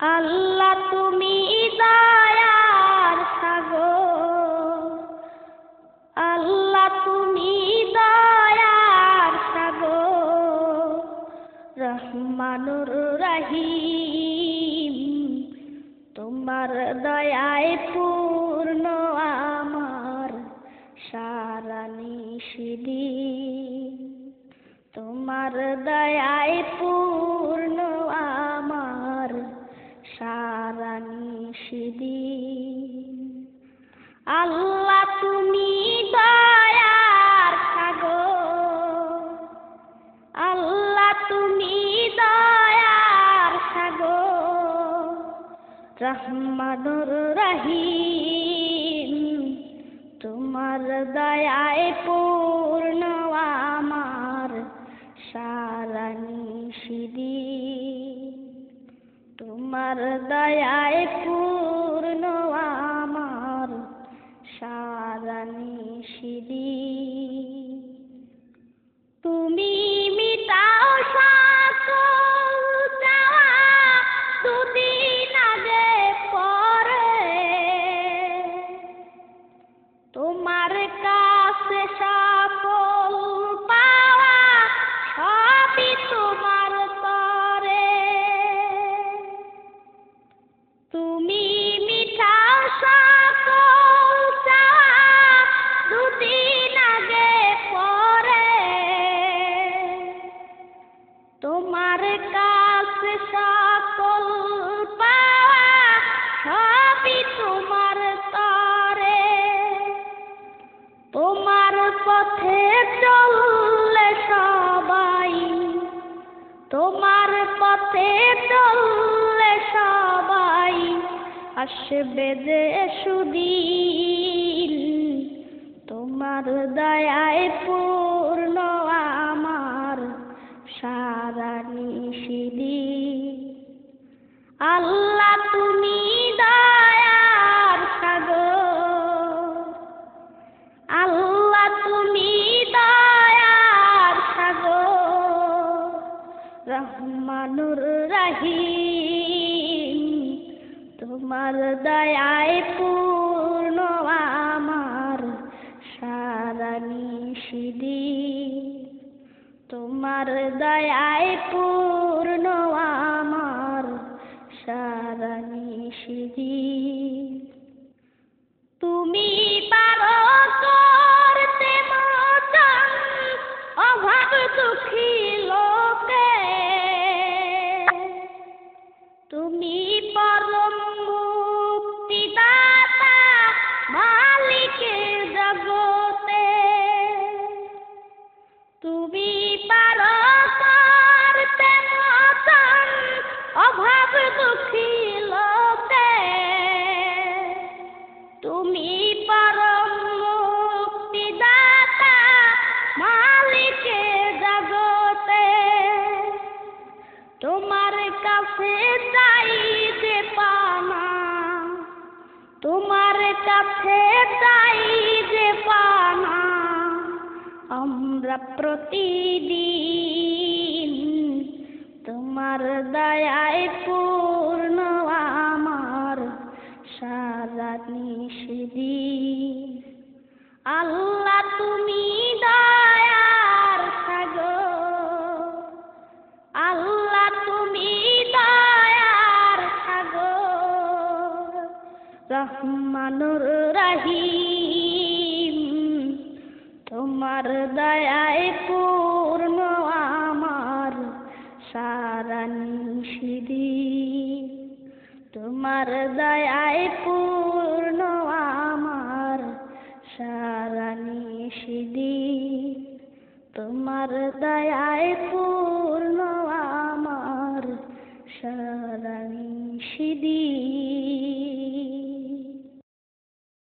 আল্লাহ তুমি দয়ার সাগর, আল্লাহ তুমি দয়ার সাগর, রহমানুর রহিম, তোমার দয়ায় পূর্ণ আমার সারা নিশিদিন, তোমার দয়ায় পূর্ণ আমার সারা নিশিদিন। আল্লাহ তুমি দয়ার সাগর, আল্লাহ তুমি দয়ার সাগর, রহমানুর রহিম, তোমার দয়ায় পূর্ণ আমার সারা নিশিদিন, তোমার দয়ায় পূর্ণ আমার সারা নিশিদিন। তুমি মিটাও সকল চাওয়া দুদিন আগে পরে, তোমার কাছে সফল পাওয়া সবই তোমার তরে। তুমি মিটাও সকল চাওয়া দুদিন আগে পরে, তোমার কাছে সকল পাওয়া সবই তোমার তরে। তোমার পথে চললে সবাই, তোমার পথে চললে সবাই আসবে যে সুদিন, তোমার দয়ায় পূর্ণ আমার সারা নিশিদিন। আল্লাহ তুমি দয়ার সাগর, আল্লাহ তুমি দয়ার সাগর, রহমানুর রহিম, তোমার দয়ায় পূর্ণ আমার সারা নিশিদিন, তোমার দয়ায় পূর্ণ আমার সারা নিশিদিন। তুমি পারো করতে মোচন অভাব দুঃখী লোকে, তুমি পরম মুক্তিদাতা মালিকে জগতে। তুমি পারো করতে মোচন অভাব দুঃখী লোকে, তুমি পরম মুক্তিদাতা মালিকে জগতে। তোমার কাছে চাই যে পানা, তোমার কাছে চাই যে পানা, আমরা প্রতিদিন, তোমার দয়ায় পূর্ণ আমার সারা নিশিদিন। আল্লাহ তুমি দয়ার সাগর, আল্লাহ তুমি দয়ার সাগর, রহমানুর রহিম, তোমার দয়ায় পূর্ণ আমার সারা নিশিদিন, তোমার দয়ায় পূর্ণ আমার সারা নিশিদিন, তোমার দয়ায় পূর্ণ আমার সারা নিশিদিন।